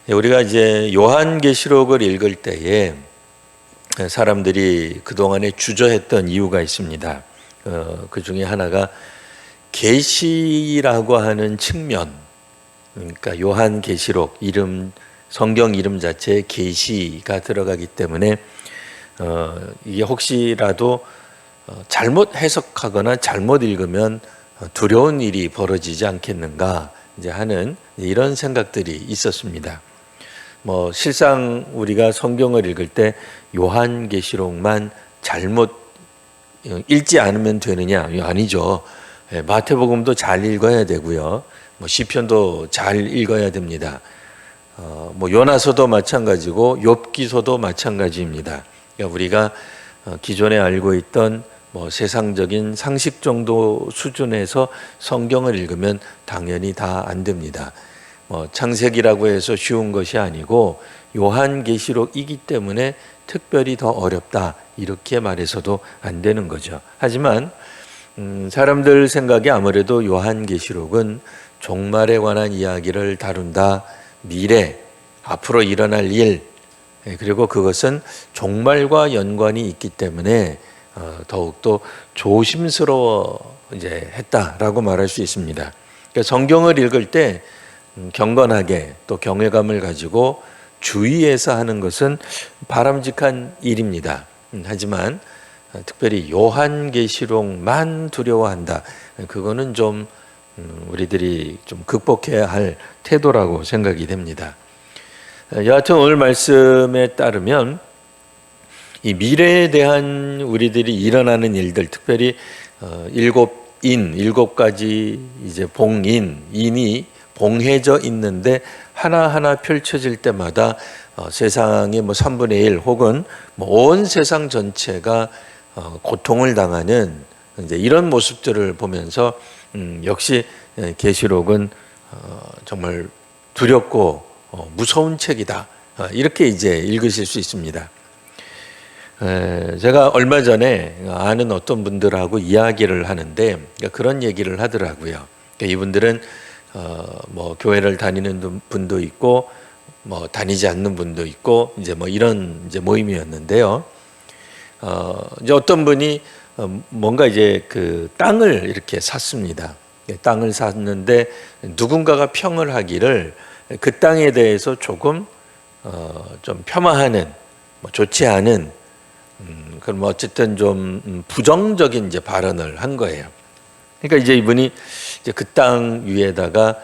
우리가 이제 요한계시록을 읽을 때에 사람들이 그동안에 주저했던 이유가 있습니다. 그 중에 하나가 계시라고 하는 측면, 그러니까 요한계시록 이름, 성경 이름 자체에 계시가 들어가기 때문에 이게 혹시라도 잘못 해석하거나 잘못 읽으면 두려운 일이 벌어지지 않겠는가 이제 하는 이런 생각들이 있었습니다. 실상 우리가 성경을 읽을 때 요한계시록만 잘못 읽지 않으면 되느냐? 아니죠. 마태복음도 잘 읽어야 되고요. 시편도 잘 읽어야 됩니다. 요나서도 마찬가지고 욥기서도 마찬가지입니다. 그러니까 우리가 기존에 알고 있던 세상적인 상식 정도 수준에서 성경을 읽으면 당연히 다 안 됩니다. 창세기라고 해서 쉬운 것이 아니고 요한계시록이기 때문에 특별히 더 어렵다 이렇게 말해서도 안 되는 거죠. 하지만 사람들 생각에 아무래도 요한계시록은 종말에 관한 이야기를 다룬다. 미래, 앞으로 일어날 일, 그리고 그것은 종말과 연관이 있기 때문에 더욱더 조심스러워 했다라고 말할 수 있습니다. 그러니까 성경을 읽을 때 경건하게 또 경외감을 가지고 주의해서 하는 것은 바람직한 일입니다. 하지만 특별히 요한계시록만 두려워한다. 그거는 좀 우리들이 좀 극복해야 할 태도라고 생각이 됩니다. 여하튼 오늘 말씀에 따르면 이 미래에 대한 우리들이 일어나는 일들, 특별히 일곱 가지 이제 인이 봉해져 있는데 하나하나 펼쳐질 때마다 세상의 3분의 1 혹은 온 세상 전체가 고통을 당하는 이제 이런 모습들을 보면서 역시 계시록은 정말 두렵고 무서운 책이다. 이렇게 이제 읽으실 수 있습니다. 제가 얼마 전에 아는 어떤 분들하고 이야기를 하는데 그런 얘기를 하더라고요. 이분들은 교회를 다니는 분도 있고 다니지 않는 분도 있고 이제 이런 이제 모임이었는데요. 이제 어떤 분이 뭔가 이제 그 땅을 이렇게 샀습니다. 땅을 샀는데 누군가가 평을 하기를 그 땅에 대해서 조금 좀 폄하하는 좋지 않은 그럼 어쨌든 좀 부정적인 이제 발언을 한 거예요. 그러니까 이제 이분이 이제 그 땅 위에다가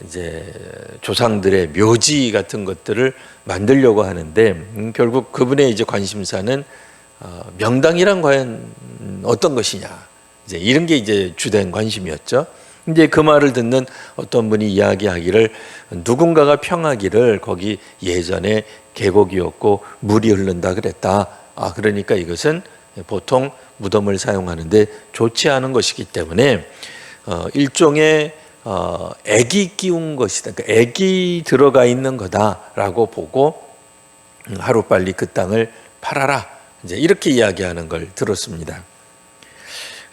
이제 조상들의 묘지 같은 것들을 만들려고 하는데 결국 그분의 이제 관심사는 명당이란 과연 어떤 것이냐 이제 이런 게 이제 주된 관심이었죠. 이제 그 말을 듣는 어떤 분이 이야기하기를 누군가가 평하기를 거기 예전에 계곡이었고 물이 흐른다 그랬다. 그러니까 이것은 보통 무덤을 사용하는데 좋지 않은 것이기 때문에 일종의 액이 끼운 것이다. 그러니까 액이 들어가 있는 거다라고 보고 하루빨리 그 땅을 팔아라. 이제 이렇게 이야기하는 걸 들었습니다.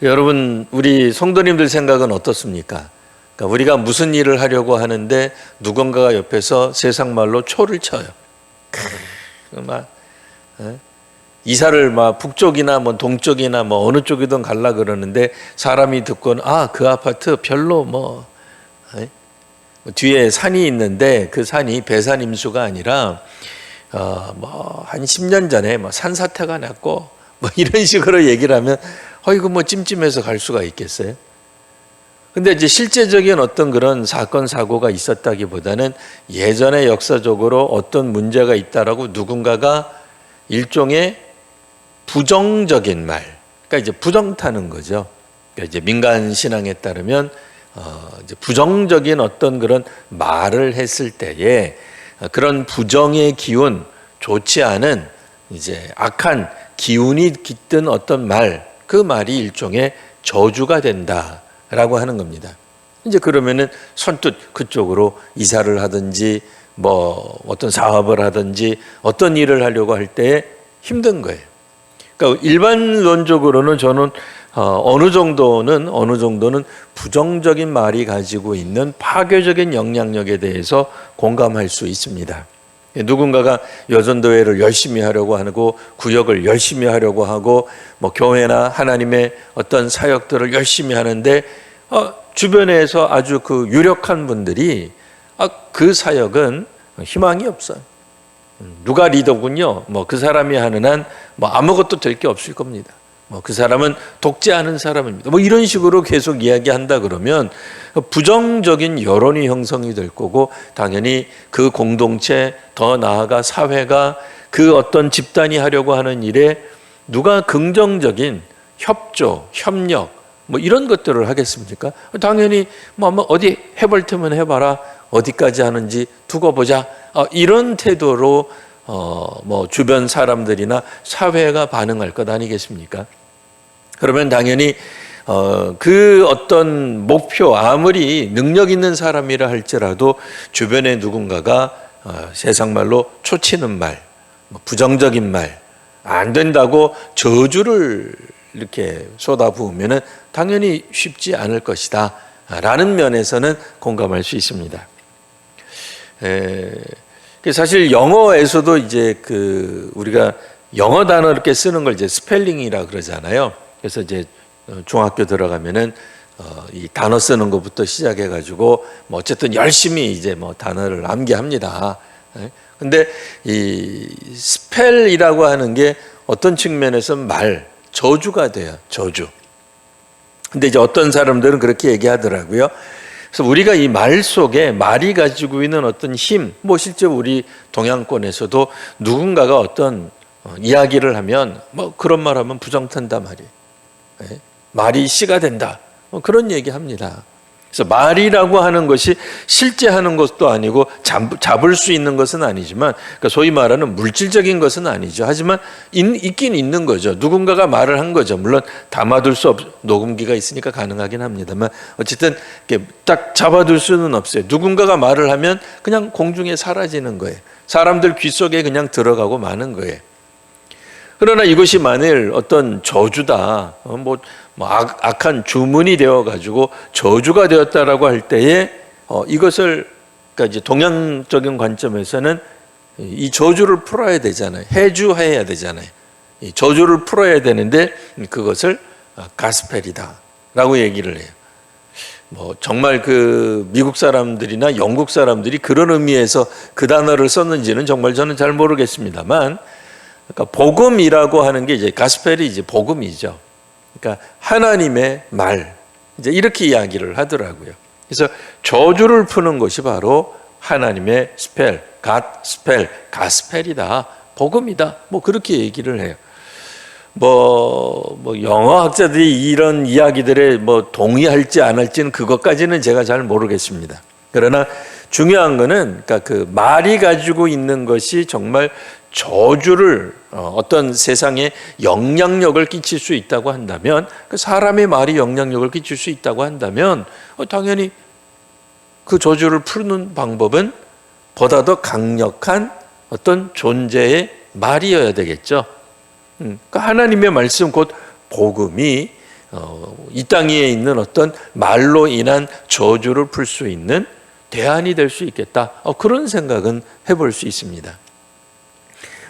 여러분, 우리 성도님들 생각은 어떻습니까? 그러니까 우리가 무슨 일을 하려고 하는데 누군가가 옆에서 세상 말로 초를 쳐요. 이사를 북쪽이나 동쪽이나 어느 쪽이든 갈라 그러는데 사람이 듣고는 그 아파트 별로 뒤에 산이 있는데 그 산이 배산임수가 아니라 한 10년 전에 산사태가 났고 이런 식으로 얘기를 하면 이거 찜찜해서 갈 수가 있겠어요? 근데 이제 실제적인 어떤 그런 사건 사고가 있었다기보다는 예전에 역사적으로 어떤 문제가 있다라고 누군가가 일종의 부정적인 말, 그러니까 이제 부정타는 거죠. 그러니까 이제 민간 신앙에 따르면 이제 부정적인 어떤 그런 말을 했을 때에 그런 부정의 기운, 좋지 않은 이제 악한 기운이 깃든 어떤 말, 그 말이 일종의 저주가 된다라고 하는 겁니다. 이제 그러면은 선뜻 그쪽으로 이사를 하든지 어떤 사업을 하든지 어떤 일을 하려고 할 때 힘든 거예요. 그러니까 일반론적으로는 저는 어느 정도는 부정적인 말이 가지고 있는 파괴적인 영향력에 대해서 공감할 수 있습니다. 누군가가 여전도회를 열심히 하려고 하고 구역을 열심히 하려고 하고 뭐 교회나 하나님의 어떤 사역들을 열심히 하는데 주변에서 아주 그 유력한 분들이 그 사역은 희망이 없어요. 누가 리더군요. 뭐 그 사람이 하는 한 뭐 아무것도 될 게 없을 겁니다. 뭐 그 사람은 독재하는 사람입니다. 뭐 이런 식으로 계속 이야기한다 그러면 부정적인 여론이 형성이 될 거고, 당연히 그 공동체, 더 나아가 사회가 그 어떤 집단이 하려고 하는 일에 누가 긍정적인 협조, 협력 뭐 이런 것들을 하겠습니까? 당연히 뭐 어디 해볼 테면 해봐라, 어디까지 하는지 두고 보자, 이런 태도로 뭐 주변 사람들이나 사회가 반응할 것 아니겠습니까? 그러면 당연히 그 어떤 목표, 아무리 능력 있는 사람이라 할지라도 주변에 누군가가 세상 말로 초치는 말, 부정적인 말, 안 된다고 저주를 이렇게 쏟아부으면은 당연히 쉽지 않을 것이다 라는 면에서는 공감할 수 있습니다. 사실 영어에서도 이제 우리가 영어 단어 이렇게 쓰는 걸 이제 스펠링이라 그러잖아요. 그래서 이제 중학교 들어가면은 이 단어 쓰는 것부터 시작해 가지고 뭐 어쨌든 열심히 이제 뭐 단어를 암기합니다. 근데 이 스펠이라고 하는 게 어떤 측면에서 저주가 돼요. 저주. 근데 이제 어떤 사람들은 그렇게 얘기하더라고요. 그래서 우리가 이 말 속에 말이 가지고 있는 어떤 힘, 뭐 실제 우리 동양권에서도 누군가가 어떤 이야기를 하면 뭐 그런 말 하면 부정탄다 말이에요. 말이 씨가 된다. 뭐 그런 얘기 합니다. 그래서 말이라고 하는 것이 실제 하는 것도 아니고 잡을 수 있는 것은 아니지만, 그러니까 소위 말하는 물질적인 것은 아니죠. 하지만 있긴 있는 거죠. 누군가가 말을 한 거죠. 물론 담아둘 수 녹음기가 있으니까 가능하긴 합니다만 어쨌든 이렇게 딱 잡아둘 수는 없어요. 누군가가 말을 하면 그냥 공중에 사라지는 거예요. 사람들 귀 속에 그냥 들어가고 마는 거예요. 그러나 이것이 만일 어떤 저주다, 악한 주문이 되어 가지고 저주가 되었다라고 할 때에 이것을, 그러니까 이제 동양적인 관점에서는 이 저주를 풀어야 되잖아요. 해주해야 되잖아요. 이 저주를 풀어야 되는데 그것을 가스펠이다라고 얘기를 해요. 뭐 정말 그 미국 사람들이나 영국 사람들이 그런 의미에서 그 단어를 썼는지는 정말 저는 잘 모르겠습니다만, 그러니까 복음이라고 하는 게 이제 가스펠이 이제 복음이죠. 그러니까 하나님의 말, 이제 이렇게 이야기를 하더라고요. 그래서 저주를 푸는 것이 바로 하나님의 스펠, 가스펠이다, 복음이다. 뭐 그렇게 얘기를 해요. 뭐 영어 학자들이 이런 이야기들에 뭐 동의할지 안 할지는 그것까지는 제가 잘 모르겠습니다. 그러나 중요한 거는, 그러니까 그 말이 가지고 있는 것이 정말 저주를 어떤 세상에 영향력을 끼칠 수 있다고 한다면, 그 사람의 말이 영향력을 끼칠 수 있다고 한다면 당연히 그 저주를 푸는 방법은 보다 더 강력한 어떤 존재의 말이어야 되겠죠. 그러니까 하나님의 말씀, 곧 복음이 이 땅에 있는 어떤 말로 인한 저주를 풀 수 있는 대안이 될 수 있겠다, 그런 생각은 해볼 수 있습니다.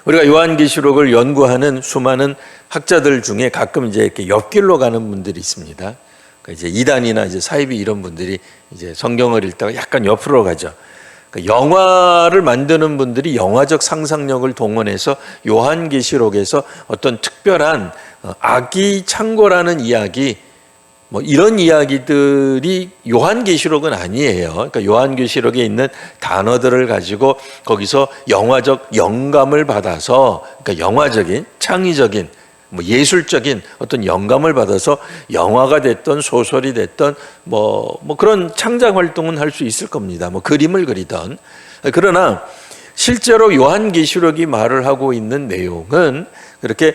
우리가 요한계시록을 연구하는 수많은 학자들 중에 가끔 이제 이렇게 옆길로 가는 분들이 있습니다. 그러니까 이제 이단이나 이제 사이비 이런 분들이 이제 성경을 읽다가 약간 옆으로 가죠. 그러니까 영화를 만드는 분들이 영화적 상상력을 동원해서 요한계시록에서 어떤 특별한 아기 창고라는 이야기, 뭐 이런 이야기들이 요한계시록은 아니에요. 그러니까 요한계시록에 있는 단어들을 가지고 거기서 영화적 영감을 받아서, 그러니까 영화적인, 창의적인, 뭐 예술적인 어떤 영감을 받아서 영화가 됐던 소설이 됐던 뭐 그런 창작 활동은 할 수 있을 겁니다. 뭐 그림을 그리던. 그러나 실제로 요한계시록이 말을 하고 있는 내용은 그렇게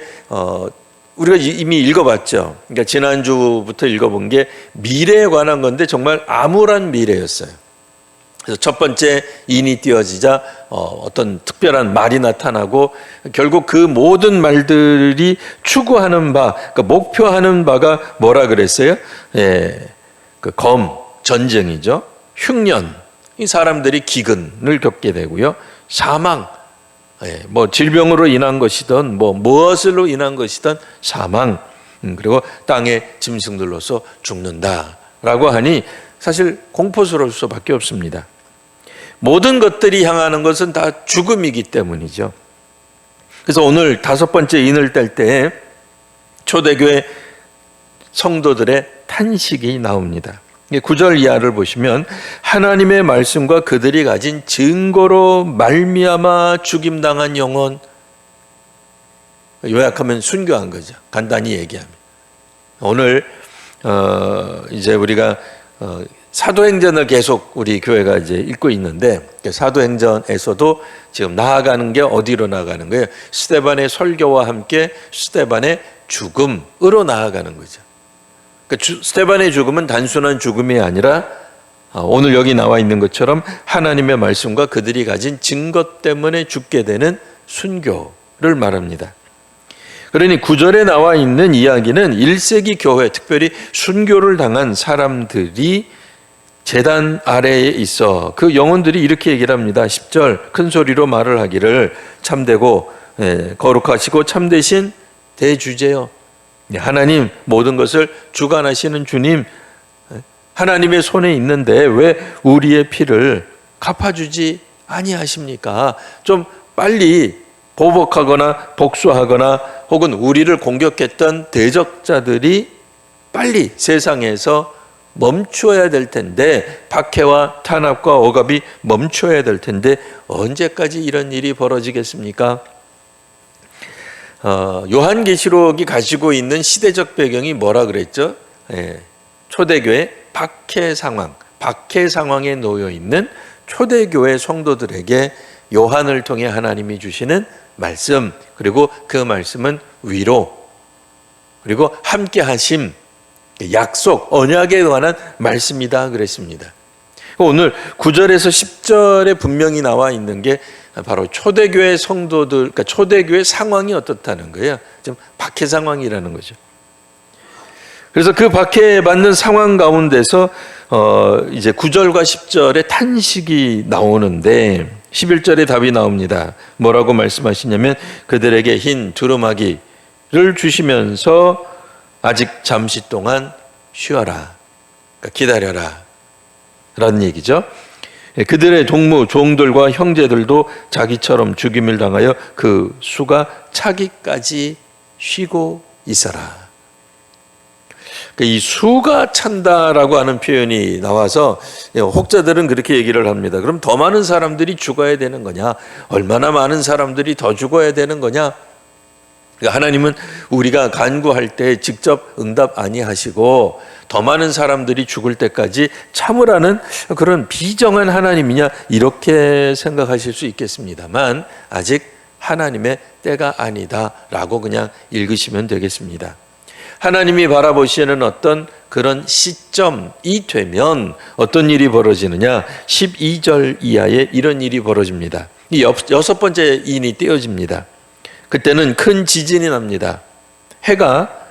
우리가 이미 읽어봤죠. 그러니까 지난주부터 읽어본 게 미래에 관한 건데 정말 암울한 미래였어요. 그래서 첫 번째 인이 띄어지자 어떤 특별한 말이 나타나고 결국 그 모든 말들이 추구하는 바, 그러니까 목표하는 바가 뭐라 그랬어요? 예, 그 전쟁이죠. 흉년, 이 사람들이 기근을 겪게 되고요. 사망, 예, 뭐 질병으로 인한 것이든 뭐 무엇으로 인한 것이든 사망, 그리고 땅의 짐승들로서 죽는다라고 하니 사실 공포스러울 수밖에 없습니다. 모든 것들이 향하는 것은 다 죽음이기 때문이죠. 그래서 오늘 다섯 번째 인을 뗄 때 초대교회 성도들의 탄식이 나옵니다. 9절 이하를 보시면 하나님의 말씀과 그들이 가진 증거로 말미암아 죽임당한 영혼, 요약하면 순교한 거죠. 간단히 얘기하면. 오늘 이제 우리가 사도행전을 계속 우리 교회가 이제 읽고 있는데 사도행전에서도 지금 나아가는 게 어디로 나아가는 거예요? 스데반의 설교와 함께 스데반의 죽음으로 나아가는 거죠. 그러니까 스데반의 죽음은 단순한 죽음이 아니라 오늘 여기 나와 있는 것처럼 하나님의 말씀과 그들이 가진 증거 때문에 죽게 되는 순교를 말합니다. 그러니 9절에 나와 있는 이야기는 1세기 교회, 특별히 순교를 당한 사람들이 제단 아래에 있어 그 영혼들이 이렇게 얘기를 합니다. 10절 큰 소리로 말을 하기를 참되고 거룩하시고 참되신 대주제여, 하나님 모든 것을 주관하시는 주님, 하나님의 손에 있는데 왜 우리의 피를 갚아주지 아니하십니까? 좀 빨리 보복하거나 복수하거나 혹은 우리를 공격했던 대적자들이 빨리 세상에서 멈추어야 될 텐데, 박해와 탄압과 억압이 멈추어야 될 텐데 언제까지 이런 일이 벌어지겠습니까? 요한계시록이 가지고 있는 시대적 배경이 뭐라 그랬죠? 초대교회 박해 상황에 놓여 있는 초대교회 성도들에게 요한을 통해 하나님이 주시는 말씀, 그리고 그 말씀은 위로, 그리고 함께 하심, 약속, 언약에 관한 말씀이다 그랬습니다. 오늘 9절에서 10절에 분명히 나와 있는 게 바로 초대교회 성도들, 그러니까 초대교회 상황이 어떻다는 거예요. 좀 박해 상황이라는 거죠. 그래서 그 박해받는 상황 가운데서 이제 9절과 10절에 탄식이 나오는데 11절에 답이 나옵니다. 뭐라고 말씀하시냐면 그들에게 흰 두루마기를 주시면서 아직 잠시 동안 쉬어라, 그러니까 기다려라 라는 얘기죠. 그들의 동무 종들과 형제들도 자기처럼 죽임을 당하여 그 수가 차기까지 쉬고 있어라. 이 수가 찬다라고 하는 표현이 나와서 혹자들은 그렇게 얘기를 합니다. 그럼 더 많은 사람들이 죽어야 되는 거냐? 얼마나 많은 사람들이 더 죽어야 되는 거냐? 하나님은 우리가 간구할 때 직접 응답 아니하시고 더 많은 사람들이 죽을 때까지 참으라는 그런 비정한 하나님이냐, 이렇게 생각하실 수 있겠습니다만 아직 하나님의 때가 아니다라고 그냥 읽으시면 되겠습니다. 하나님이 바라보시는 어떤 그런 시점이 되면 어떤 일이 벌어지느냐, 12절 이하에 이런 일이 벌어집니다. 이 여섯 번째 인이 띄어집니다. 그때는 큰 지진이 납니다. 해가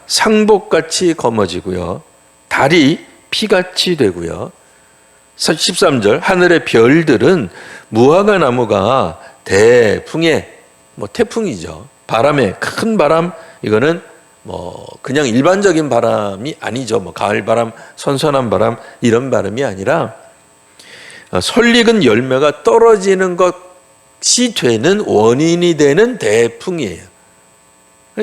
상복같이 검어지고요, 달이 피같이 되고요. 13절 하늘의 별들은 무화과 나무가 대풍에, 태풍이죠, 바람에, 큰 바람, 이거는 그냥 일반적인 바람이 아니죠. 가을 바람, 선선한 바람, 이런 바람이 아니라 설익은 열매가 떨어지는 것이 되는 원인이 되는 대풍이에요.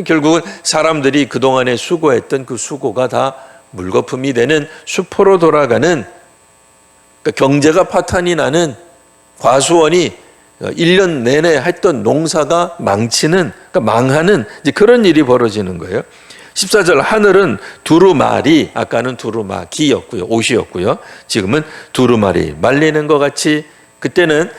결국은 사람들이 그동안에 수고했던 그 수고가 다 물거품이 되는, 수포로 돌아가는, 그러니까 경제가 파탄이 나는, 과수원이 1년 내내 했던 농사가 망치는, 그러니까 망하는 이제 그런 일이 벌어지는 거예요. 14절 하늘은 두루마리, 아까는 두루마기였고요, 옷이었고요, 지금은 두루마리, 말리는 것 같이. 그때는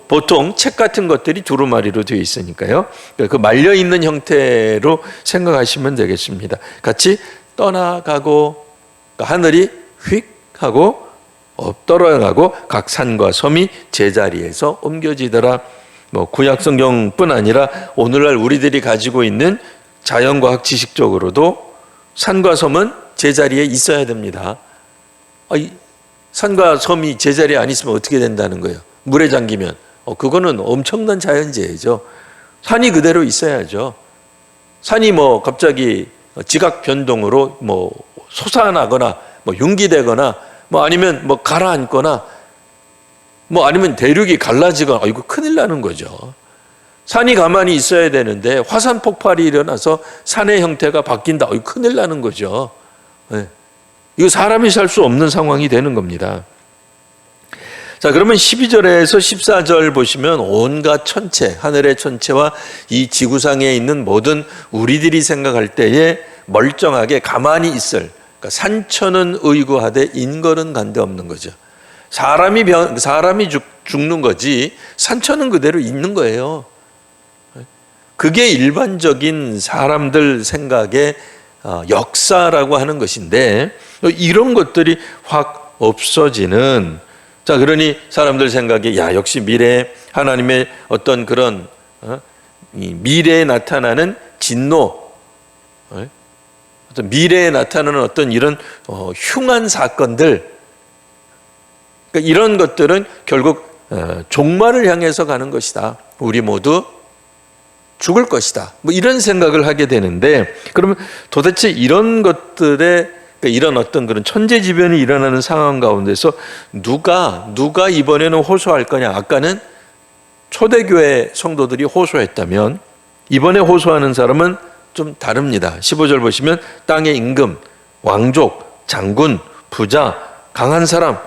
보통 책 같은 것들이 두루마리로 되어 있으니까요, 그 말려있는 형태로 생각하시면 되겠습니다. 같이 떠나가고, 그러니까 하늘이 휙 하고 떨어가고 각 산과 섬이 제자리에서 옮겨지더라. 뭐 구약 성경뿐 아니라 오늘날 우리들이 가지고 있는 자연과학 지식적으로도 산과 섬은 제자리에 있어야 됩니다. 산과 섬이 제자리에 안 있으면 어떻게 된다는 거예요? 물에 잠기면 그거는 엄청난 자연재해죠. 산이 그대로 있어야죠. 산이 뭐 갑자기 지각 변동으로 뭐 솟아나거나 뭐 융기되거나 뭐 아니면 뭐 가라앉거나 뭐 아니면 대륙이 갈라지거나 이거 큰일 나는 거죠. 산이 가만히 있어야 되는데 화산 폭발이 일어나서 산의 형태가 바뀐다. 이거 큰일 나는 거죠. 네. 이거 사람이 살 수 없는 상황이 되는 겁니다. 자, 그러면 12절에서 14절 보시면 온갖 천체, 하늘의 천체와 이 지구상에 있는 모든 우리들이 생각할 때에 멀쩡하게 가만히 있을, 그러니까 산천은 의구하되 인걸은 간데 없는 거죠. 사람이 죽는 거지 산천은 그대로 있는 거예요. 그게 일반적인 사람들 생각의 역사라고 하는 것인데 이런 것들이 확 없어지는, 자, 그러니 사람들 생각에 야, 역시 미래에 하나님의 어떤 그런 이 미래에 나타나는 진노, 어떤 미래에 나타나는 어떤 이런 흉한 사건들, 그러니까 이런 것들은 결국 종말을 향해서 가는 것이다. 우리 모두 죽을 것이다. 뭐 이런 생각을 하게 되는데, 그러면 도대체 이런 것들의, 그러니까 이런 어떤 그런 천재지변이 일어나는 상황 가운데서 누가 이번에는 호소할 거냐? 아까는 초대교회 성도들이 호소했다면 이번에 호소하는 사람은 좀 다릅니다. 15절 보시면 땅의 임금, 왕족, 장군, 부자, 강한 사람,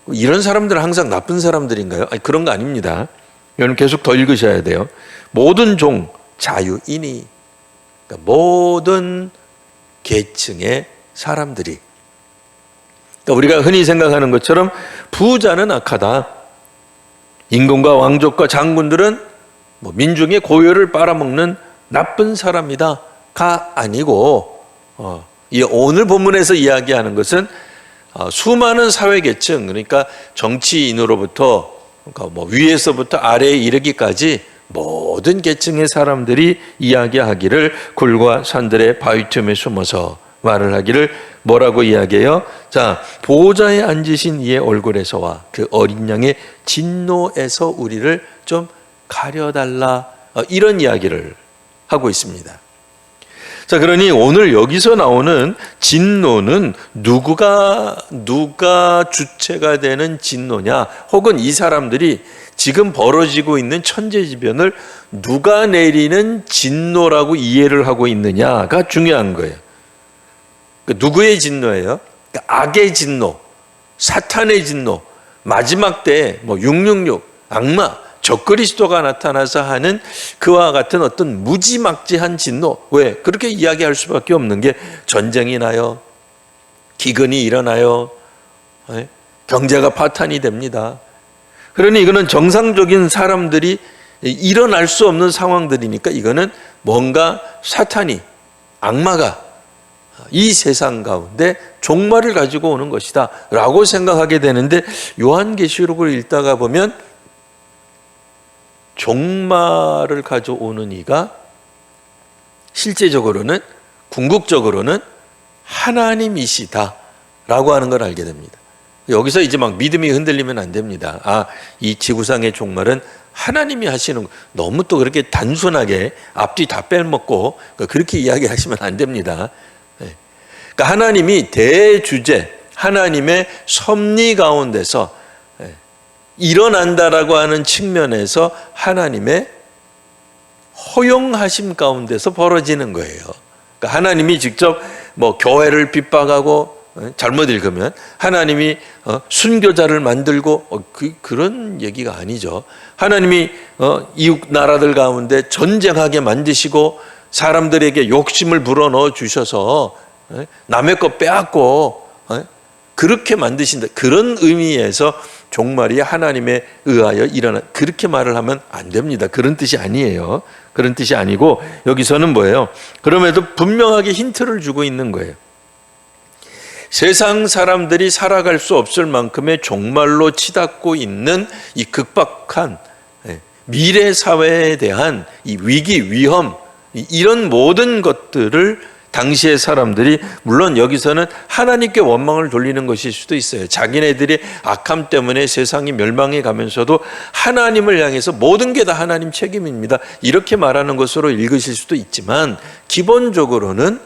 이런 사람들은 항상 나쁜 사람들인가요? 아니, 그런 거 아닙니다. 이건 계속 더 읽으셔야 돼요. 모든 종, 자유인이, 그러니까 모든 계층의 사람들이, 그러니까 우리가 흔히 생각하는 것처럼 부자는 악하다, 임금과 왕족과 장군들은 뭐 민중의 고요를 빨아먹는 나쁜 사람이다가 아니고, 이 오늘 본문에서 이야기하는 것은 수많은 사회계층, 그러니까 정치인으로부터, 그러니까 뭐 위에서부터 아래에 이르기까지 모든 계층의 사람들이 이야기하기를 굴과 산들의 바위 틈에 숨어서 말을 하기를 뭐라고 이야기해요? 자, 보호자에 앉으신 이의 얼굴에서와 그 어린 양의 진노에서 우리를 좀 가려달라, 이런 이야기를 하고 있습니다. 자, 그러니 오늘 여기서 나오는 진노는 누가 주체가 되는 진노냐, 혹은 이 사람들이 지금 벌어지고 있는 천재지변을 누가 내리는 진노라고 이해를 하고 있느냐가 중요한 거예요. 누구의 진노예요? 악의 진노, 사탄의 진노, 마지막 때에 뭐 666, 악마, 적그리스도가 나타나서 하는 그와 같은 어떤 무지막지한 진노. 왜? 그렇게 이야기할 수밖에 없는 게 전쟁이 나요, 기근이 일어나요, 경제가 파탄이 됩니다. 그러니 이거는 정상적인 사람들이 일어날 수 없는 상황들이니까 이거는 뭔가 사탄이, 악마가 이 세상 가운데 종말을 가지고 오는 것이다 라고 생각하게 되는데, 요한계시록을 읽다가 보면 종말을 가져오는 이가 실제적으로는, 궁극적으로는 하나님이시다 라고 하는 걸 알게 됩니다. 여기서 이제 막 믿음이 흔들리면 안 됩니다. 아, 이 지구상의 종말은 하나님이 하시는 거. 너무 또 그렇게 단순하게 앞뒤 다 빼먹고 그렇게 이야기하시면 안 됩니다. 그러니까 하나님이 대주제, 하나님의 섭리 가운데서 일어난다라고 하는 측면에서 하나님의 허용하심 가운데서 벌어지는 거예요. 그러니까 하나님이 직접 뭐 교회를 핍박하고, 잘못 읽으면 하나님이 순교자를 만들고 그런 얘기가 아니죠. 하나님이 이웃 나라들 가운데 전쟁하게 만드시고 사람들에게 욕심을 불어넣어 주셔서 남의 것 빼앗고 그렇게 만드신다, 그런 의미에서 종말이 하나님에 의하여 일어나, 그렇게 말을 하면 안 됩니다. 그런 뜻이 아니에요. 그런 뜻이 아니고 여기서는 뭐예요? 그럼에도 분명하게 힌트를 주고 있는 거예요. 세상 사람들이 살아갈 수 없을 만큼의 종말로 치닫고 있는 이 극박한 미래 사회에 대한 이 위기, 위험, 이런 모든 것들을 당시의 사람들이, 물론 여기서는 하나님께 원망을 돌리는 것일 수도 있어요. 자기네들의 악함 때문에 세상이 멸망해 가면서도 하나님을 향해서 모든 게 다 하나님 책임입니다, 이렇게 말하는 것으로 읽으실 수도 있지만, 기본적으로는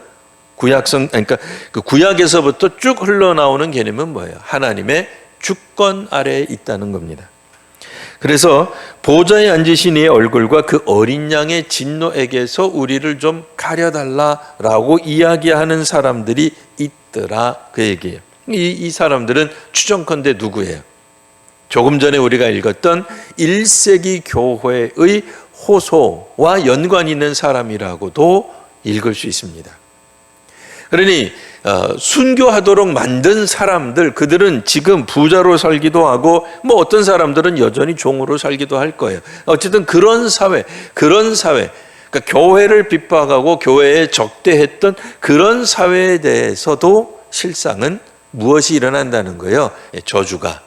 그러니까 그 구약에서부터 쭉 흘러나오는 개념은 뭐예요? 하나님의 주권 아래에 있다는 겁니다. 그래서 보좌에 앉으신 이의 얼굴과 그 어린 양의 진노에게서 우리를 좀 가려달라라고 이야기하는 사람들이 있더라, 그 얘기예요. 이 사람들은 추정컨대 누구예요? 조금 전에 우리가 읽었던 1세기 교회의 호소와 연관 있는 사람이라고도 읽을 수 있습니다. 그러니 순교하도록 만든 사람들, 그들은 지금 부자로 살기도 하고 뭐 어떤 사람들은 여전히 종으로 살기도 할 거예요. 어쨌든 그런 사회, 그러니까 교회를 핍박하고 교회에 적대했던 그런 사회에 대해서도 실상은 무엇이 일어난다는 거예요? 저주가,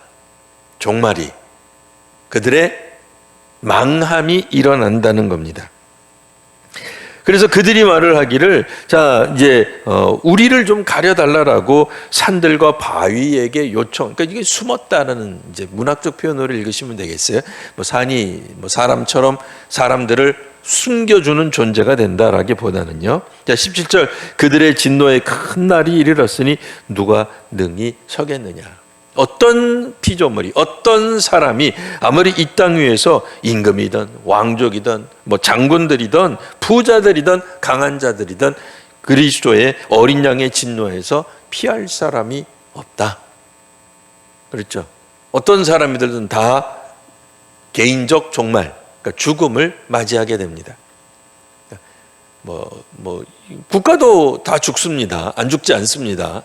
종말이, 그들의 망함이 일어난다는 겁니다. 그래서 그들이 말을 하기를, 자, 이제 우리를 좀 가려달라라고 산들과 바위에게 요청. 그러니까 이게 숨었다는 이제 문학적 표현으로 읽으시면 되겠어요. 뭐 산이 뭐 사람처럼 사람들을 숨겨주는 존재가 된다라기보다는요. 자, 17절, 그들의 진노의 큰 날이 이르렀으니 누가 능히 서겠느냐. 어떤 피조물이, 어떤 사람이 아무리 이 땅 위에서 임금이든 왕족이든 뭐 장군들이든 부자들이든 강한 자들이든 그리스도의 어린 양의 진노에서 피할 사람이 없다. 그렇죠? 어떤 사람이든 다 개인적 종말, 그러니까 죽음을 맞이하게 됩니다. 국가도 다 죽습니다. 안 죽지 않습니다.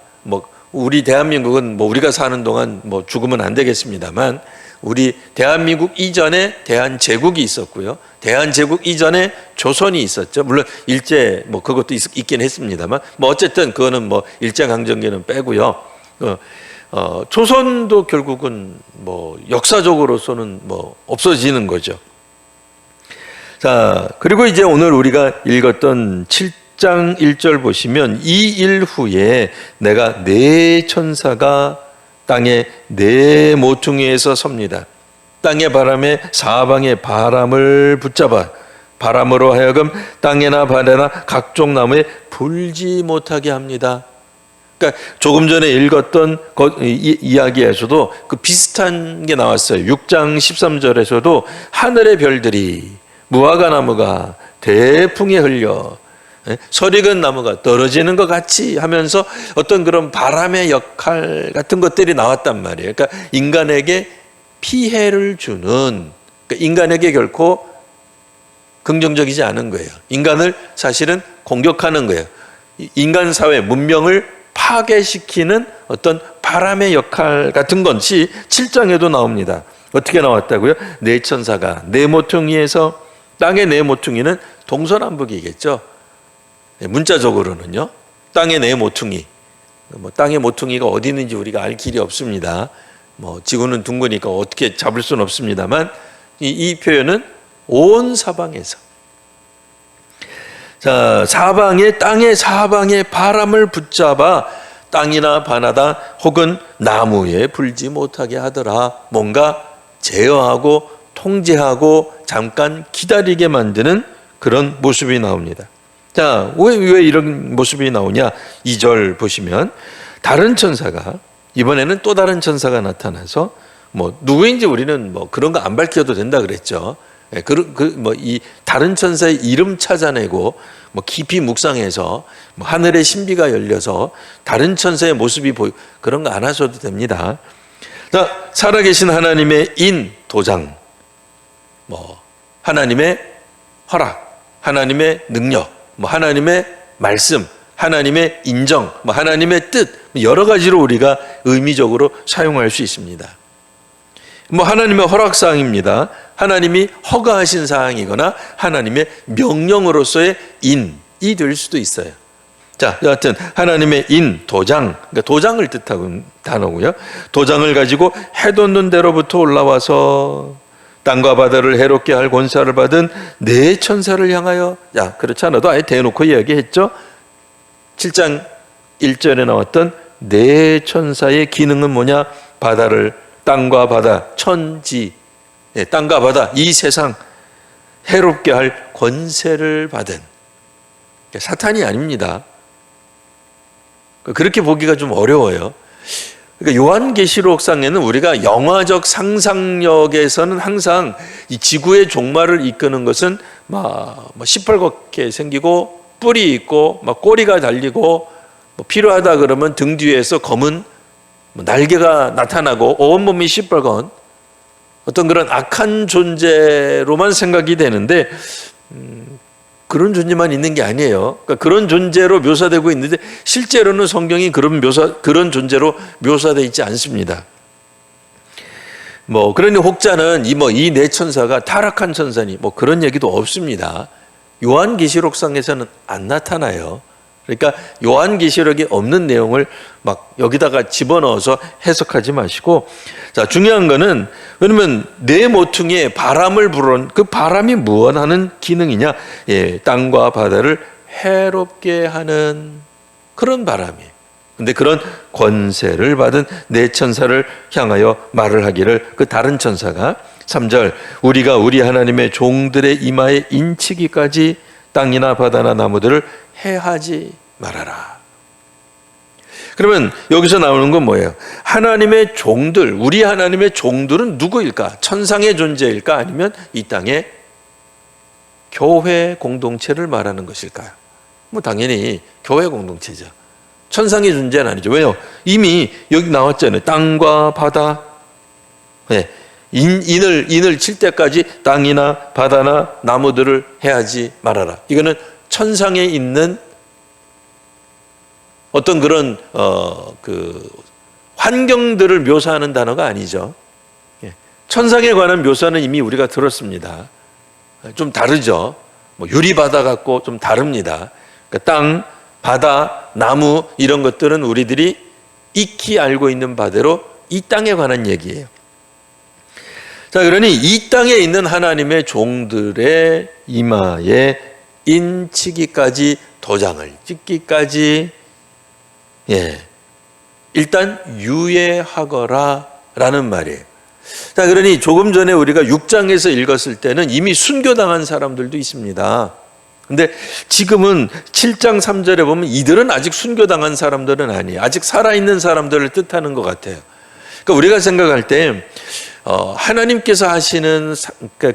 우리 대한민국은 우리가 사는 동안 죽으면 안 되겠습니다만, 우리 대한민국 이전에 대한제국이 있었고요. 대한제국 이전에 조선이 있었죠. 물론 일제 그것도 있긴 했습니다만, 어쨌든 그거는 일제강점기는 빼고요. 조선도 결국은 역사적으로서는 없어지는 거죠. 자, 그리고 이제 오늘 우리가 읽었던 7장 1절 보시면, 이 일 후에 내가 네 천사가 땅의 네 모퉁이에서 섭니다. 땅의 바람에 사방의 바람을 붙잡아 바람으로 하여금 땅에나 바다나 각종 나무에 불지 못하게 합니다. 그러니까 조금 전에 읽었던 이야기에서도 그 비슷한 게 나왔어요. 6장 13절에서도 하늘의 별들이 무화과 나무가 대풍에 흘려 설익은 나무가 떨어지는 것 같이 하면서 어떤 그런 바람의 역할 같은 것들이 나왔단 말이에요. 그러니까 인간에게 피해를 주는, 그러니까 인간에게 결코 긍정적이지 않은 거예요. 인간을 사실은 공격하는 거예요. 인간 사회 문명을 파괴시키는 어떤 바람의 역할 같은 것이 7장에도 나옵니다. 어떻게 나왔다고요? 네 천사가 네 모퉁이에서, 땅의 네 모퉁이는 동서남북이겠죠. 문자적으로는요, 땅의 네 모퉁이, 땅의 모퉁이가 어디 있는지 우리가 알 길이 없습니다. 지구는 둥그니까 어떻게 잡을 수는 없습니다만, 이 표현은 온 사방에서, 자, 땅의 사방에 바람을 붙잡아 땅이나 바나다 혹은 나무에 불지 못하게 하더라. 뭔가 제어하고 통제하고 잠깐 기다리게 만드는 그런 모습이 나옵니다. 자, 왜 이런 모습이 나오냐? 2절 보시면 다른 천사가, 이번에는 또 다른 천사가 나타나서 누구인지 우리는 그런 거 안 밝혀도 된다 그랬죠. 이 다른 천사의 이름 찾아내고 깊이 묵상해서 하늘의 신비가 열려서 다른 천사의 모습이 그런 거 안 하셔도 됩니다. 자, 살아계신 하나님의 도장, 하나님의 허락, 하나님의 능력, 하나님의 말씀, 하나님의 인정, 하나님의 뜻, 여러 가지로 우리가 의미적으로 사용할 수 있습니다. 하나님의 허락사항입니다. 하나님이 허가하신 사항이거나 하나님의 명령으로서의 인이 될 수도 있어요. 자, 여하튼 하나님의 인, 도장, 그러니까 도장을 뜻하는 단어고요. 도장을 가지고 해돋는 데로부터 올라와서 땅과 바다를 해롭게 할 권세를 받은 네 천사를 향하여, 야, 그렇지 않아도 아예 대놓고 이야기했죠. 7장 1절에 나왔던 네 천사의 기능은 뭐냐? 바다를, 땅과 바다, 천지, 땅과 바다, 이 세상 해롭게 할 권세를 받은, 사탄이 아닙니다. 그렇게 보기가 좀 어려워요. 그러니까 요한계시록상에는 우리가 영화적 상상력에서는 항상 이 지구의 종말을 이끄는 것은 막 시뻘겋게 생기고 뿔이 있고 막 꼬리가 달리고 뭐 필요하다 그러면 등 뒤에서 검은 날개가 나타나고 온몸이 시뻘건 어떤 그런 악한 존재로만 생각이 되는데 그런 존재만 있는 게 아니에요. 그러니까 그런 존재로 묘사되고 있는데 실제로는 성경이 그런 존재로 묘사되어 있지 않습니다. 그러니 혹자는 이 네 천사가 타락한 천사니 그런 얘기도 없습니다. 요한계시록상에서는 안 나타나요. 그러니까 요한계시록에 없는 내용을 막 여기다가 집어넣어서 해석하지 마시고, 자, 중요한 거는, 왜냐면 네 모퉁이에 바람을 불어온 그 바람이 무엇하는 기능이냐? 땅과 바다를 해롭게 하는 그런 바람이에요. 근데 그런 권세를 받은 네 천사를 향하여 말을 하기를, 그 다른 천사가 3절, 우리가 우리 하나님의 종들의 이마에 인치기까지 땅이나 바다나 나무들을 해하지 말아라. 그러면 여기서 나오는 건 뭐예요? 하나님의 종들, 우리 하나님의 종들은 누구일까? 천상의 존재일까? 아니면 이 땅의 교회 공동체를 말하는 것일까요? 당연히 교회 공동체죠. 천상의 존재는 아니죠. 왜요? 이미 여기 나왔잖아요. 땅과 바다. 인을 칠 때까지 땅이나 바다나 나무들을 해하지 말아라. 이거는 천상에 있는 어떤 그런 환경들을 묘사하는 단어가 아니죠. 천상에 관한 묘사는 이미 우리가 들었습니다. 좀 다르죠. 유리바다 같고 좀 다릅니다. 그러니까 땅, 바다, 나무 이런 것들은 우리들이 익히 알고 있는 바대로 이 땅에 관한 얘기예요. 자, 그러니 이 땅에 있는 하나님의 종들의 이마에 인치기까지, 도장을 찍기까지, 일단 유예하거라 라는 말이에요. 자, 그러니 조금 전에 우리가 6장에서 읽었을 때는 이미 순교당한 사람들도 있습니다. 근데 지금은 7장 3절에 보면 이들은 아직 순교당한 사람들은 아니에요. 아직 살아있는 사람들을 뜻하는 것 같아요. 그러니까 우리가 생각할 때 하나님께서 하시는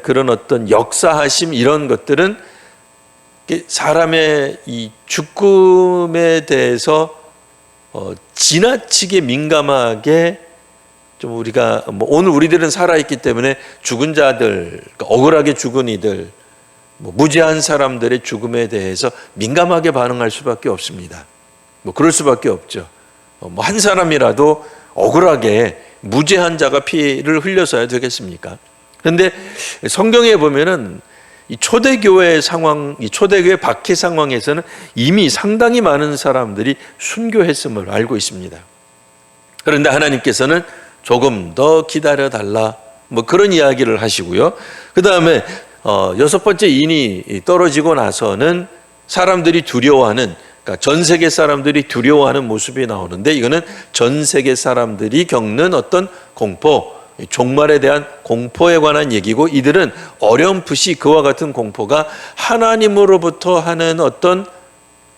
그런 어떤 역사하심 이런 것들은 사람의 이 죽음에 대해서 지나치게 민감하게 좀 우리가 오늘 우리들은 살아있기 때문에 죽은 자들, 억울하게 죽은 이들, 무죄한 사람들의 죽음에 대해서 민감하게 반응할 수밖에 없습니다. 그럴 수밖에 없죠. 한 사람이라도 억울하게 무죄한 자가 피를 흘려서야 되겠습니까? 그런데 성경에 보면은 이 초대교회 상황, 이 초대교회 박해 상황에서는 이미 상당히 많은 사람들이 순교했음을 알고 있습니다. 그런데 하나님께서는 조금 더 기다려달라, 그런 이야기를 하시고요. 그 다음에 6번째 인이 떨어지고 나서는 사람들이 두려워하는, 그러니까 전 세계 사람들이 두려워하는 모습이 나오는데, 이거는 전 세계 사람들이 겪는 어떤 공포, 종말에 대한 공포에 관한 얘기고, 이들은 어렴풋이 그와 같은 공포가 하나님으로부터 하는 어떤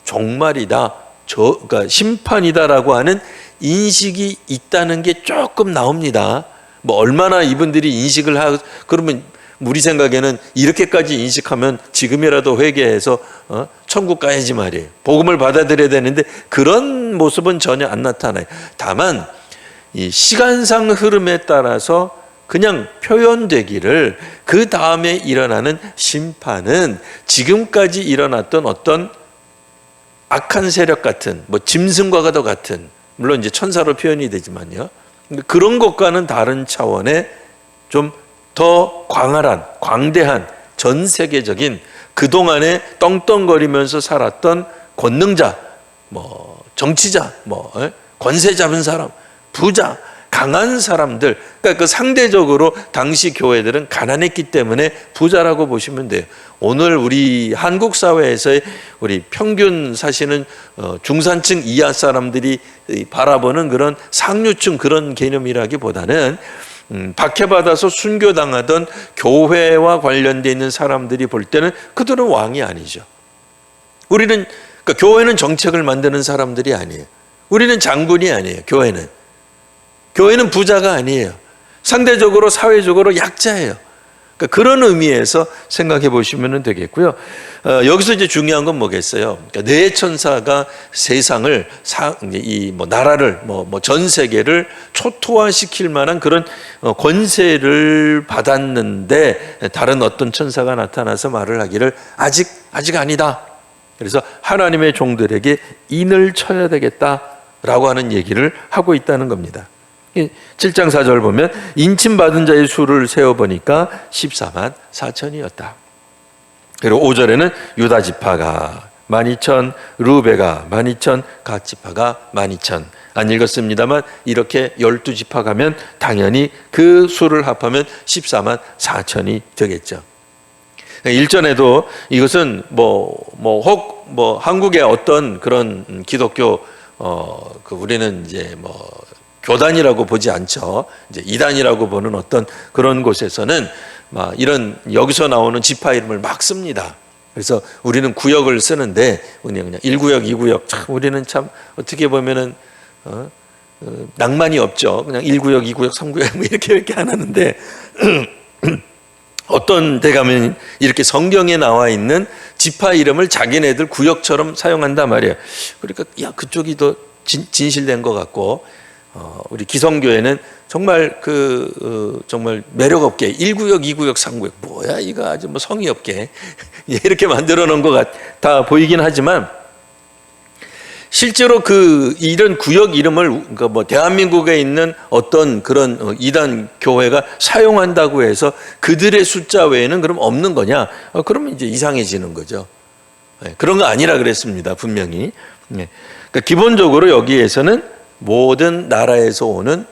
종말이다, 그러니까 심판이다라고 하는 인식이 있다는 게 조금 나옵니다. 얼마나 이분들이 인식을 하고, 그러면 우리 생각에는 이렇게까지 인식하면 지금이라도 회개해서 천국 가야지 말이에요. 복음을 받아들여야 되는데 그런 모습은 전혀 안 나타나요. 다만 이 시간상 흐름에 따라서 그냥 표현되기를, 그 다음에 일어나는 심판은 지금까지 일어났던 어떤 악한 세력 같은, 짐승과도 같은, 물론 이제 천사로 표현이 되지만요, 그런 것과는 다른 차원의 좀 더 광활한, 광대한, 전 세계적인, 그동안에 떵떵거리면서 살았던 권능자, 뭐 정치자, 뭐 권세 잡은 사람, 부자, 강한 사람들, 그러니까 그 상대적으로 당시 교회들은 가난했기 때문에 부자라고 보시면 돼요. 오늘 우리 한국 사회에서의 우리 평균 사시는 중산층 이하 사람들이 바라보는 그런 상류층 그런 개념이라기보다는 박해받아서 순교당하던 교회와 관련되어 있는 사람들이 볼 때는 그들은 왕이 아니죠. 우리는 그러니까 교회는 정책을 만드는 사람들이 아니에요. 우리는 장군이 아니에요. 교회는 부자가 아니에요. 상대적으로 사회적으로 약자예요. 그러니까 그런 의미에서 생각해 보시면 되겠고요. 여기서 이제 중요한 건 뭐겠어요? 그러니까 네 천사가 세상을 나라를 전 세계를 초토화시킬 만한 그런 권세를 받았는데 다른 어떤 천사가 나타나서 말을 하기를 아직 아니다. 그래서 하나님의 종들에게 인을 쳐야 되겠다라고 하는 얘기를 하고 있다는 겁니다. 7장 4절 보면 인침받은 자의 수를 세어보니까 14만 4천이었다. 그리고 5절에는 유다 지파가 12,000, 루베가 12,000, 갓 지파가 12,000. 안 읽었습니다만 이렇게 12지파 가면 당연히 그 수를 합하면 14만 4천이 되겠죠. 일전에도 이것은 한국의 어떤 그런 기독교 우리는 이제 교단이라고 보지 않죠. 이제 이단이라고 보는 어떤 그런 곳에서는 이런 여기서 나오는 지파 이름을 막 씁니다. 그래서 우리는 구역을 쓰는데 그냥 1구역, 2구역 참 우리는 참 어떻게 보면은 낭만이 없죠. 그냥 1구역, 2구역, 3구역 이렇게 안 하는데 어떤 데 가면 이렇게 성경에 나와 있는 지파 이름을 자기네들 구역처럼 사용한단 말이에요. 그러니까 그쪽이 더 진실된 것 같고 우리 기성교회는 정말 정말 매력 없게 1구역, 2구역, 3구역 뭐야 이거 아주 성의 없게 이렇게 만들어 놓은 것 같아 보이긴 하지만 실제로 이런 구역 이름을 대한민국에 있는 어떤 그런 이단 교회가 사용한다고 해서 그들의 숫자 외에는 그럼 없는 거냐? 그러면 이제 이상해지는 거죠. 그런 거 아니라 그랬습니다. 분명히. 그러니까 기본적으로 여기에서는 모든 나라에서 오는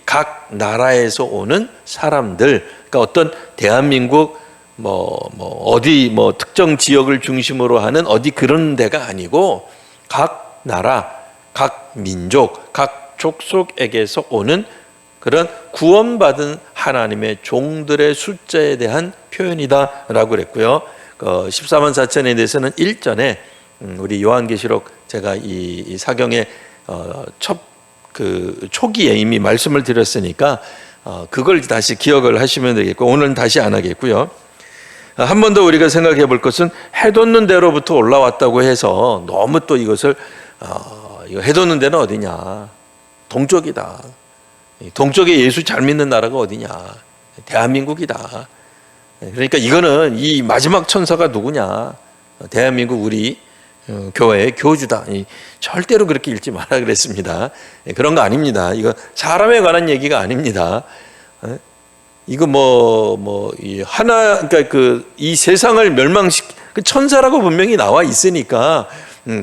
각 나라에서 오는 사람들, 그러니까 어떤 대한민국 어디 특정 지역을 중심으로 하는 어디 그런 데가 아니고 각 나라, 각 민족, 각 족속에게서 오는 그런 구원받은 하나님의 종들의 숫자에 대한 표현이다라고 그랬고요. 14만 4천에 대해서는 일전에 우리 요한계시록 제가 이 사경의 초기에 이미 말씀을 드렸으니까 그걸 다시 기억을 하시면 되겠고 오늘은 다시 안 하겠고요. 한 번 더 우리가 생각해 볼 것은 해돋는 데로부터 올라왔다고 해서 너무 또 이것을 이거 해돋는 데는 어디냐? 동쪽이다. 동쪽에 예수 잘 믿는 나라가 어디냐? 대한민국이다. 그러니까 이거는 이 마지막 천사가 누구냐? 대한민국 우리 교회의 교주다. 절대로 그렇게 읽지 마라 그랬습니다. 그런 거 아닙니다. 이거 사람에 관한 얘기가 아닙니다. 이거 그러니까 이 세상을 천사라고 분명히 나와 있으니까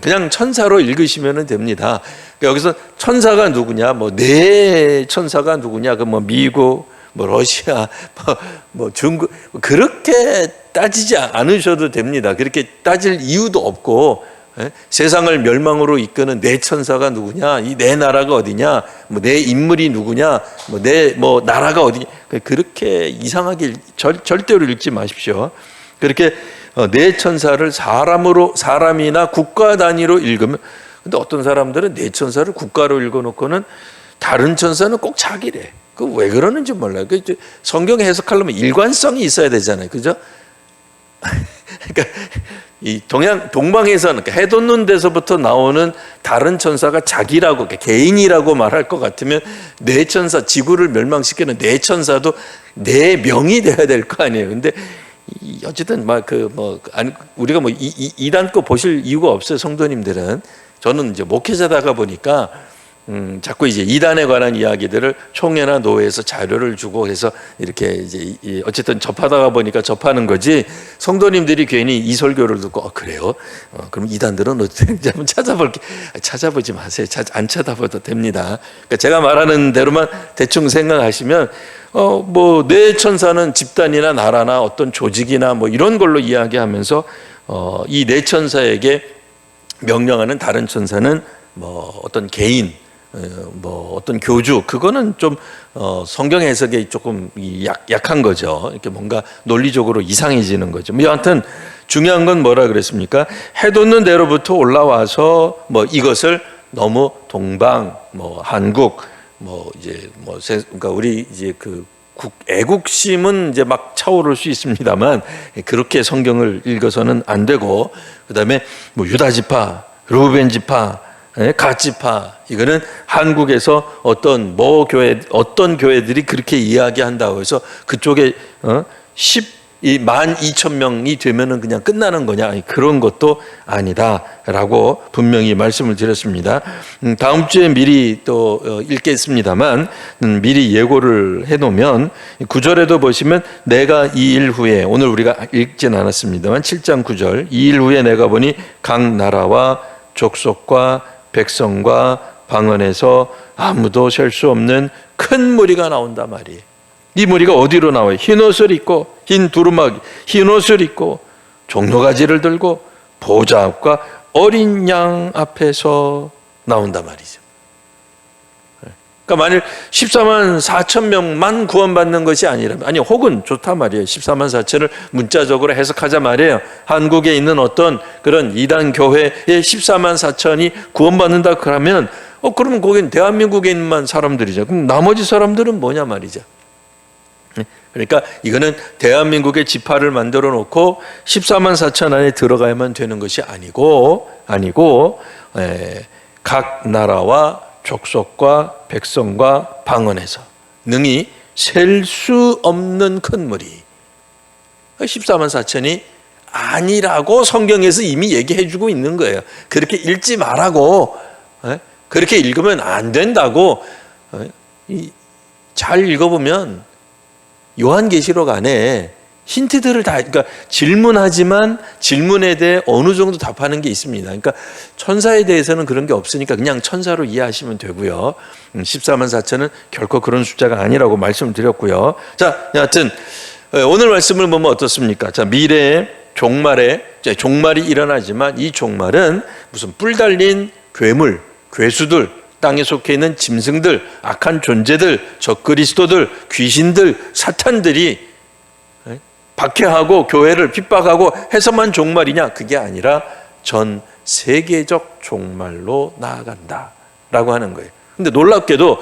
그냥 천사로 읽으시면 됩니다. 그러니까 여기서 천사가 누구냐, 네 천사가 누구냐, 미국, 러시아, 중국 그렇게 따지지 않으셔도 됩니다. 그렇게 따질 이유도 없고 세상을 멸망으로 이끄는 네 천사가 누구냐, 이 네 나라가 어디냐, 네 인물이 누구냐, 네 나라가 어디냐 그렇게 이상하게 절대로 읽지 마십시오. 그렇게 네 천사를 사람이나 국가 단위로 읽으면 근데 어떤 사람들은 네 천사를 국가로 읽어놓고는 다른 천사는 꼭 자기래. 그 왜 그러는지 몰라요. 성경 해석하려면 일관성이 있어야 되잖아요, 그죠? 그러니까 이 동방에서는 해 돋는 데서부터 나오는 다른 천사가 자기라고 개인이라고 말할 것 같으면 네 천사 지구를 멸망시키는 네 천사도 네 명이 돼야 될 거 아니에요. 근데 어쨌든 우리가 이단 거 보실 이유가 없어요, 성도님들은. 저는 이제 목회자다가 보니까 자꾸 이제 이단에 관한 이야기들을 총회나 노회에서 자료를 주고 해서 이렇게 이제 어쨌든 접하다가 보니까 접하는 거지, 성도님들이 괜히 이 설교를 듣고 그래요? 그럼 이단들은 어떻게 되는지 한번 찾아보지 마세요. 안 찾아봐도 됩니다. 그러니까 제가 말하는 대로만 대충 생각하시면 뭐 뇌천사는 집단이나 나라나 어떤 조직이나 뭐 이런 걸로 이야기하면서 이 뇌천사에게 명령하는 다른 천사는 뭐 어떤 개인, 뭐 어떤 교주, 그거는 좀 성경 해석에 조금 약한 거죠. 이렇게 뭔가 논리적으로 이상해지는 거죠. 뭐 여하튼 중요한 건 뭐라 그랬습니까? 해 돋는 데로부터 올라와서 뭐 이것을 너무 동방, 뭐 한국, 뭐 이제 뭐 그러니까 우리 이제 그 애국심은 이제 막 차오를 수 있습니다만 그렇게 성경을 읽어서는 안 되고, 그다음에 뭐 유다 지파, 루벤 지파, 갓 지파, 이거는 한국에서 어떤 교회들이 그렇게 이야기한다고 해서 그쪽에 12,000명이 되면은 그냥 끝나는 거냐, 그런 것도 아니다라고 분명히 말씀을 드렸습니다. 다음 주에 미리 또 읽겠습니다만 미리 예고를 해놓으면 9절에도 보시면 내가 이 일 후에, 오늘 우리가 읽진 않았습니다만 7장 9절, 이 일 후에 내가 보니 각 나라와 족속과 백성과 방언에서 아무도 셀 수 없는 큰 무리가 나온단 말이에요. 이 무리가 어디로 나와요? 흰 옷을 입고, 흰 두루마기, 흰 옷을 입고 종려가지를 들고 보좌 앞과 어린 양 앞에서 나온단 말이죠. 그러니까 만일 14만 4천 명만 구원받는 것이 아니라면, 아니 혹은 좋단 말이에요. 14만 4천을 문자적으로 해석하자 말이에요. 한국에 있는 어떤 그런 이단 교회의 14만 4천이 구원받는다 그러면 그러면 거긴 대한민국에 있는 사람들이죠. 그럼 나머지 사람들은 뭐냐 말이죠. 그러니까 이거는 대한민국의 지파를 만들어 놓고 14만 4천 안에 들어가야만 되는 것이 아니고 각 나라와 족속과 백성과 방언에서 능히 셀 수 없는 큰 무리, 14만 4천이 아니라고 성경에서 이미 얘기해 주고 있는 거예요. 그렇게 읽지 말라고, 그렇게 읽으면 안 된다고. 잘 읽어보면 요한계시록 안에 힌트들을 다, 그러니까 질문하지만 질문에 대해 어느 정도 답하는 게 있습니다. 그러니까 천사에 대해서는 그런 게 없으니까 그냥 천사로 이해하시면 되고요. 14만 4천은 결코 그런 숫자가 아니라고 말씀을 드렸고요. 자, 여하튼 오늘 말씀을 보면 어떻습니까? 자, 미래의 종말이 일어나지만 이 종말은 무슨 뿔 달린 괴물, 괴수들, 땅에 속해 있는 짐승들, 악한 존재들, 적그리스도들, 귀신들, 사탄들이 박해하고 교회를 핍박하고 해서만 종말이냐? 그게 아니라 전 세계적 종말로 나아간다라고 하는 거예요. 근데 놀랍게도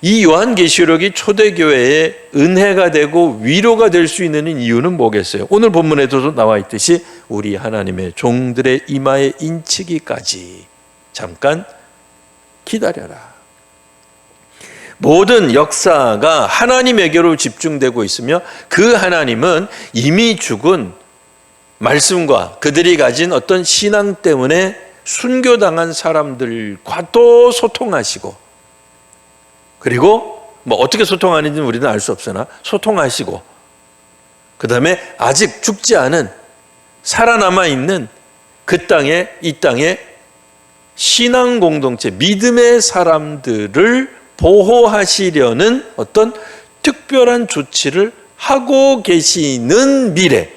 이 요한계시록이 초대교회에 은혜가 되고 위로가 될 수 있는 이유는 뭐겠어요? 오늘 본문에도 나와 있듯이 우리 하나님의 종들의 이마에 인치기까지 잠깐 기다려라. 모든 역사가 하나님에게로 집중되고 있으며 그 하나님은 이미 죽은 말씀과 그들이 가진 어떤 신앙 때문에 순교당한 사람들과도 소통하시고, 그리고 뭐 어떻게 소통하는지는 우리는 알 수 없으나 소통하시고, 그 다음에 아직 죽지 않은 살아남아 있는 이 땅에 신앙 공동체, 믿음의 사람들을 보호하시려는 어떤 특별한 조치를 하고 계시는 미래,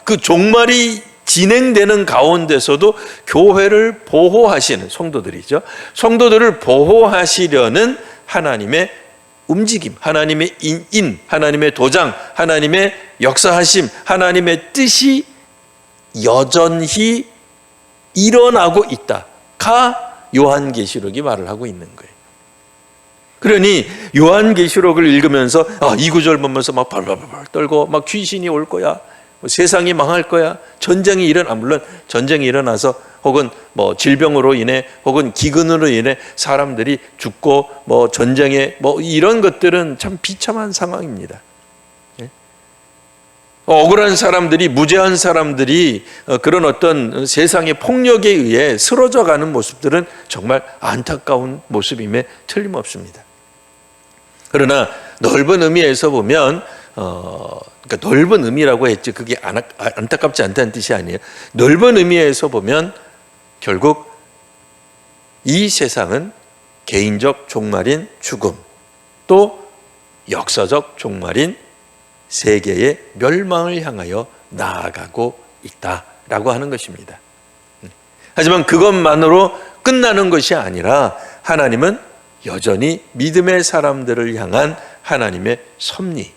그 종말이 진행되는 가운데서도 교회를 보호하시는 성도들이죠. 성도들을 보호하시려는 하나님의 움직임, 하나님의 하나님의 도장, 하나님의 역사하심, 하나님의 뜻이 여전히 일어나고 있다가 요한계시록이 말을 하고 있는 거예요. 그러니 요한계시록을 읽으면서 이 구절 보면서 막 발발발 떨고 막 귀신이 올 거야, 세상이 망할 거야, 전쟁이 물론 전쟁이 일어나서 혹은 뭐 질병으로 인해 혹은 기근으로 인해 사람들이 죽고 뭐 전쟁에 뭐 이런 것들은 참 비참한 상황입니다. 억울한 사람들이, 무죄한 사람들이 그런 어떤 세상의 폭력에 의해 쓰러져 가는 모습들은 정말 안타까운 모습임에 틀림없습니다. 그러나 넓은 의미에서 보면 그러니까 넓은 의미라고 했지 그게 안타깝지 않다는 뜻이 아니에요. 넓은 의미에서 보면 결국 이 세상은 개인적 종말인 죽음, 또 역사적 종말인 세계의 멸망을 향하여 나아가고 있다라고 하는 것입니다. 하지만 그것만으로 끝나는 것이 아니라 하나님은 여전히 믿음의 사람들을 향한 하나님의 섭리,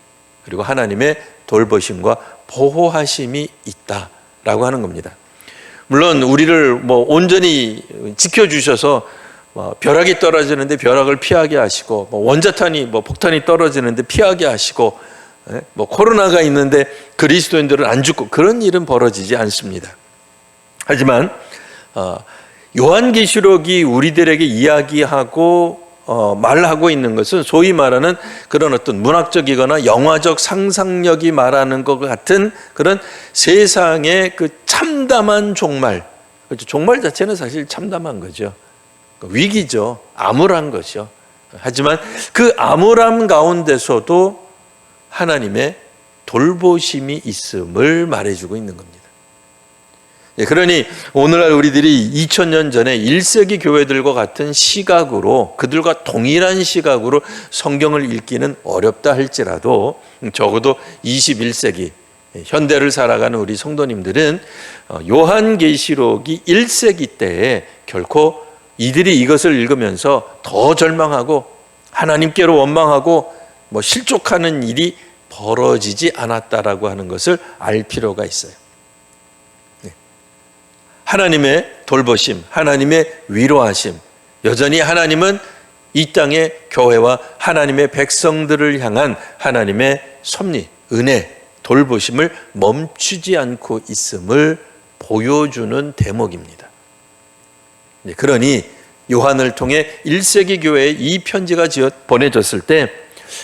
그리고 하나님의 돌보심과 보호하심이 있다라고 하는 겁니다. 물론 우리를 온전히 지켜주셔서 벼락이 떨어지는데 벼락을 피하게 하시고, 원자탄이 폭탄이 떨어지는데 피하게 하시고, 코로나가 있는데 그리스도인들은 안 죽고, 그런 일은 벌어지지 않습니다. 하지만 요한계시록이 우리들에게 이야기하고 말하고 있는 것은 소위 말하는 그런 어떤 문학적이거나 영화적 상상력이 말하는 것 같은 그런 세상의 그 참담한 종말, 그렇죠? 종말 자체는 사실 참담한 거죠. 위기죠. 암울한 것이죠. 하지만 그 암울함 가운데서도 하나님의 돌보심이 있음을 말해주고 있는 겁니다. 그러니 오늘날 우리들이 2000년 전에 1세기 교회들과 같은 시각으로, 그들과 동일한 시각으로 성경을 읽기는 어렵다 할지라도 적어도 21세기 현대를 살아가는 우리 성도님들은 요한계시록이 1세기 때에 결코 이들이 이것을 읽으면서 더 절망하고 하나님께로 원망하고 실족하는 일이 벌어지지 않았다라고 하는 것을 알 필요가 있어요. 하나님의 돌보심, 하나님의 위로하심, 여전히 하나님은 이 땅의 교회와 하나님의 백성들을 향한 하나님의 섭리, 은혜, 돌보심을 멈추지 않고 있음을 보여주는 대목입니다. 그러니 요한을 통해 1세기 교회에 이 편지가 보내졌을 때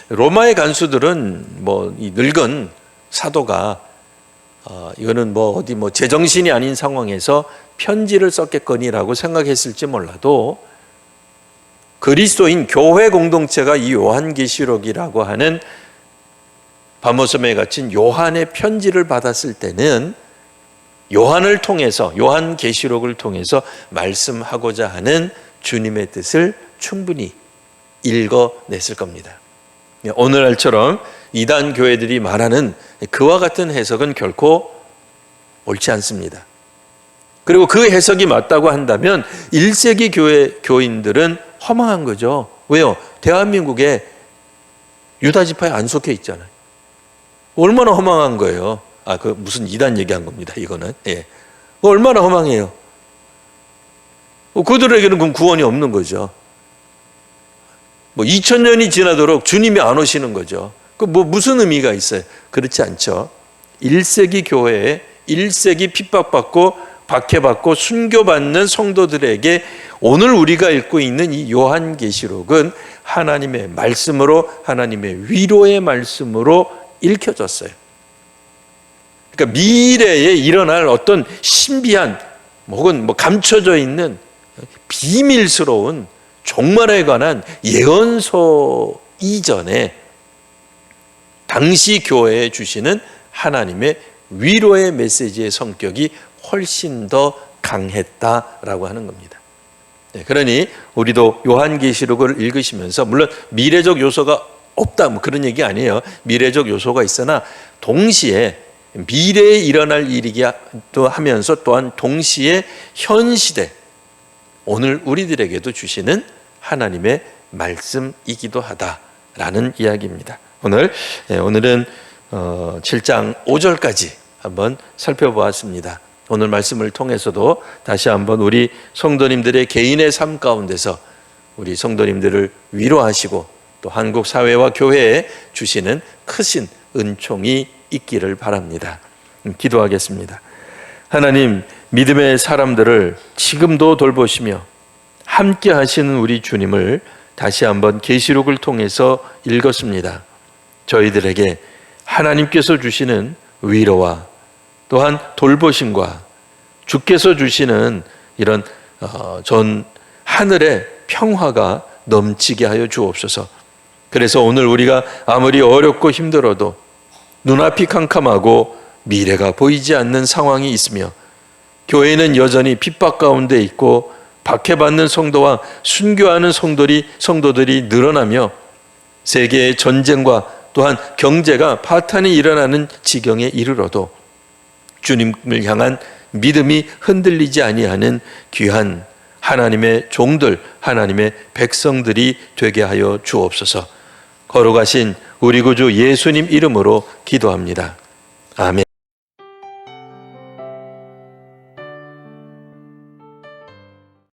로마의 간수들은 이 늙은 사도가 이거는 어디 제정신이 아닌 상황에서 편지를 썼겠거니라고 생각했을지 몰라도 그리스도인 교회 공동체가 이 요한계시록이라고 하는 바모섬에 갇힌 요한의 편지를 받았을 때는 요한을 통해서, 요한계시록을 통해서 말씀하고자 하는 주님의 뜻을 충분히 읽어냈을 겁니다. 오늘날처럼 이단 교회들이 말하는 그와 같은 해석은 결코 옳지 않습니다. 그리고 그 해석이 맞다고 한다면 1세기 교인들은 허망한 거죠. 왜요? 대한민국에 유다 지파에 안 속해 있잖아요. 얼마나 허망한 거예요. 무슨 이단 얘기한 겁니다. 이거는. 얼마나 허망해요. 그들에게는 그럼 구원이 없는 거죠. 2000년이 지나도록 주님이 안 오시는 거죠. 무슨 의미가 있어요? 그렇지 않죠. 1세기 교회에 1세기 핍박받고 박해받고 순교받는 성도들에게 오늘 우리가 읽고 있는 이 요한계시록은 하나님의 말씀으로, 하나님의 위로의 말씀으로 읽혀졌어요. 그러니까 미래에 일어날 어떤 신비한 혹은 감춰져 있는 비밀스러운 종말에 관한 예언서 이전에 당시 교회에 주시는 하나님의 위로의 메시지의 성격이 훨씬 더 강했다라고 하는 겁니다. 그러니 우리도 요한계시록을 읽으시면서 물론 미래적 요소가 없다 그런 얘기 아니에요. 미래적 요소가 있으나 동시에 미래에 일어날 일이기도 하면서 또한 동시에 현 시대 오늘 우리들에게도 주시는 하나님의 말씀이기도 하다라는 이야기입니다. 오늘은 7장 5절까지 한번 살펴보았습니다. 오늘 말씀을 통해서도 다시 한번 우리 성도님들의 개인의 삶 가운데서 우리 성도님들을 위로하시고 또 한국 사회와 교회에 주시는 크신 은총이 있기를 바랍니다. 기도하겠습니다. 하나님, 믿음의 사람들을 지금도 돌보시며 함께 하시는 우리 주님을 다시 한번 계시록을 통해서 읽었습니다. 저희들에게 하나님께서 주시는 위로와 또한 돌보심과 주께서 주시는 이런 전 하늘의 평화가 넘치게 하여 주옵소서. 그래서 오늘 우리가 아무리 어렵고 힘들어도 눈앞이 캄캄하고 미래가 보이지 않는 상황이 있으며 교회는 여전히 핍박 가운데 있고 박해받는 성도와 순교하는 성도들이 늘어나며 세계의 전쟁과 또한 경제가 파탄이 일어나는 지경에 이르러도 주님을 향한 믿음이 흔들리지 아니하는 귀한 하나님의 종들, 하나님의 백성들이 되게 하여 주옵소서. 거룩하신 우리 구주 예수님 이름으로 기도합니다. 아멘.